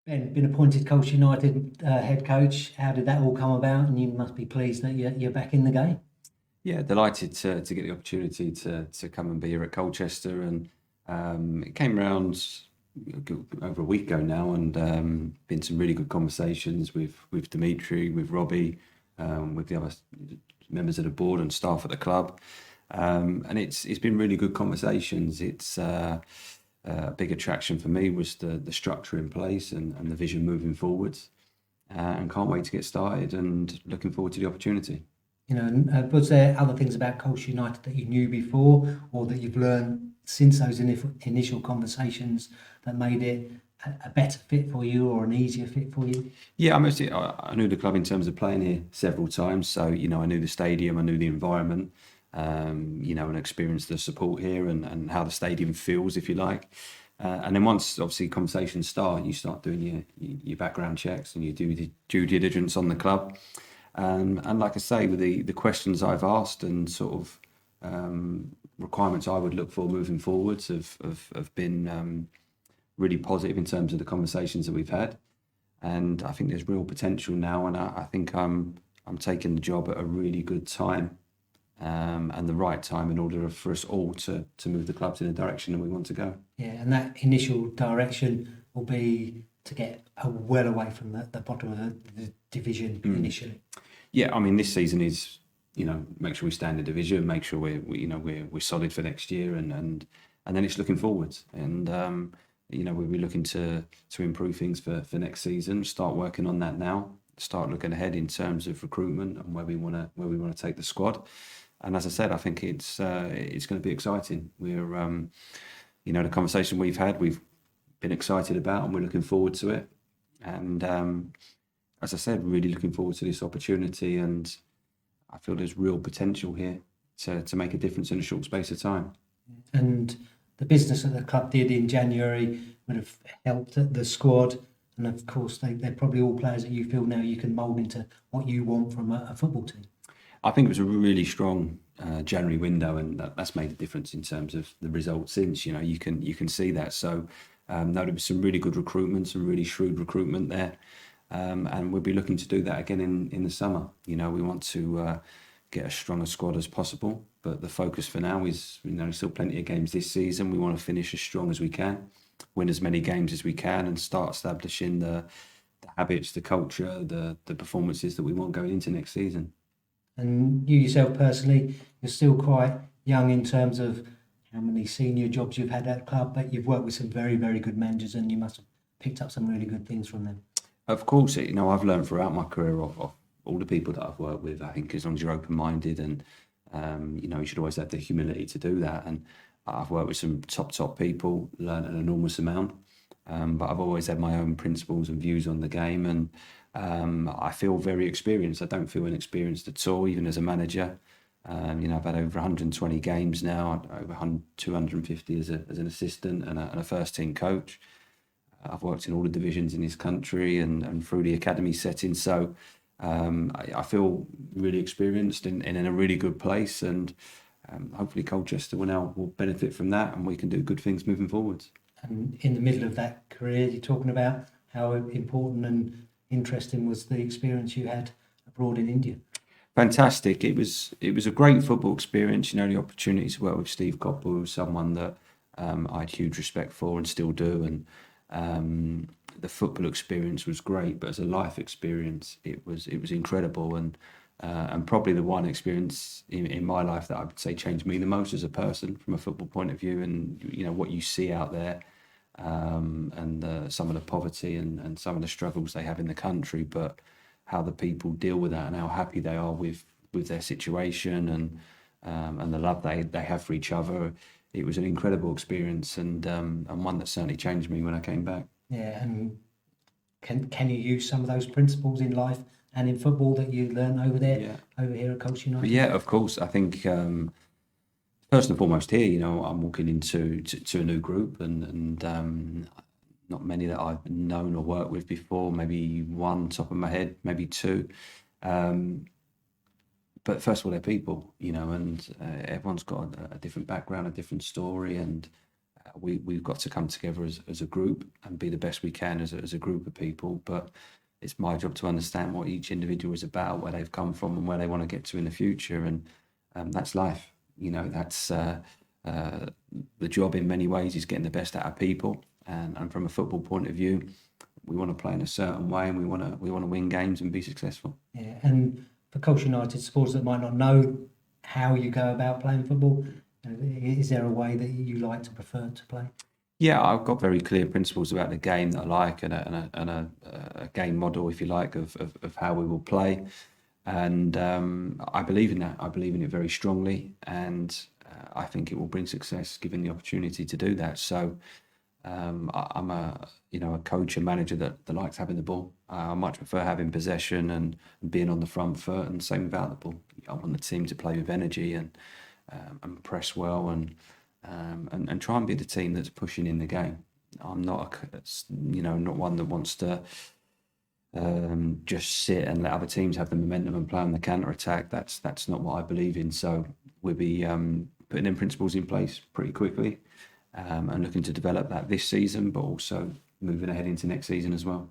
Ben, been appointed Colchester United head coach. How did that all come about? And you must be pleased that you're back in the game. Yeah, delighted to get the opportunity to come and be here at Colchester, and it came around over a week ago now, and been some really good conversations with Dimitri, with Robbie, with the other members of the board and staff at the club, and it's been really good conversations. It's a big attraction for me was the structure in place and the vision moving forwards, and can't wait to get started and looking forward to the opportunity. Was there other things about Colchester United that you knew before, or that you've learned since those initial conversations that made it a better fit for you or an easier fit for you? Yeah, I knew the club in terms of playing here several times. So, I knew the stadium, I knew the environment, and experienced the support here and how the stadium feels, if you like. And then once, obviously, conversations start, you start doing your background checks and you do the due diligence on the club. And like I say, with the questions I've asked and sort of requirements I would look for moving forwards have been really positive in terms of the conversations that we've had. And I think there's real potential now, and I think I'm taking the job at a really good time, and the right time in order for us all to move the clubs in the direction that we want to go. Yeah, and that initial direction will be to get well away from the bottom of the division initially. Yeah, I mean, this season is, make sure we stay in the division, make sure we're solid for next year, and then it's looking forwards, and we'll be looking to improve things for next season. Start working on that now. Start looking ahead in terms of recruitment and where we want to take the squad. And as I said, I think it's going to be exciting. We're the conversation we've had, we've been excited about, and we're looking forward to it. And as I said, really looking forward to this opportunity, and I feel there's real potential here to make a difference in a short space of time. And the business that the club did in January would have helped the squad, and of course they're probably all players that you feel now you can mould into what you want from a football team. I think it was a really strong January window, and that's made a difference in terms of the results since. You can see that. So there was some really good recruitment, some really shrewd recruitment there. And we'll be looking to do that again in the summer. We want to get as strong a squad as possible, but the focus for now is, still plenty of games this season. We want to finish as strong as we can, win as many games as we can, and start establishing the habits, the culture, the performances that we want going into next season. And you yourself personally, you're still quite young in terms of how many senior jobs you've had at the club, but you've worked with some very, very good managers, and you must have picked up some really good things from them. Of course, I've learned throughout my career of all the people that I've worked with. I think as long as you're open-minded and, you should always have the humility to do that. And I've worked with some top people, learned an enormous amount. But I've always had my own principles and views on the game. And I feel very experienced. I don't feel inexperienced at all, even as a manager. I've had over 120 games now, over 250 as an assistant and a first-team coach. I've worked in all the divisions in this country and through the academy setting. So I feel really experienced and in a really good place. And hopefully Colchester will benefit from that, and we can do good things moving forwards. And in the middle of that career, you're talking about how important and interesting was the experience you had abroad in India. Fantastic. It was a great football experience. The opportunity to work with Steve Coppell, who was someone that I had huge respect for and still do. And the football experience was great, but as a life experience, it was incredible. And probably the one experience in my life that I would say changed me the most as a person from a football point of view, and what you see out there, and some of the poverty and some of the struggles they have in the country, but how the people deal with that and how happy they are with their situation and the love they have for each other. It was an incredible experience, and one that certainly changed me when I came back. Yeah, and can you use some of those principles in life and in football that you learn over here at Colchester United? Yeah, of course. I think first and foremost here, I'm walking into a new group, and not many that I've known or worked with before. Maybe one top of my head, maybe two. But first of all, they're people, and everyone's got a different background, a different story, and we've got to come together as a group and be the best we can as a group of people. But it's my job to understand what each individual is about, where they've come from, and where they want to get to in the future. And that's life. You know, that's the job in many ways is getting the best out of people. And from a football point of view, we want to play in a certain way, and we want to win games and be successful. Yeah, and for Colchester United supporters that might not know how you go about playing football, is there a way that you like to prefer to play? Yeah, I've got very clear principles about the game that I like, and a game model, if you like, of how we will play. And I believe in that. I believe in it very strongly, and I think it will bring success given the opportunity to do that. So I'm a coach and manager that likes having the ball. I much prefer having possession and being on the front foot, and same without the ball. I want the team to play with energy and press well and try and be the team that's pushing in the game. I'm not not one that wants to just sit and let other teams have the momentum and play on the counter attack. That's not what I believe in. So we'll be putting in principles in place pretty quickly, and looking to develop that this season, but also moving ahead into next season as well.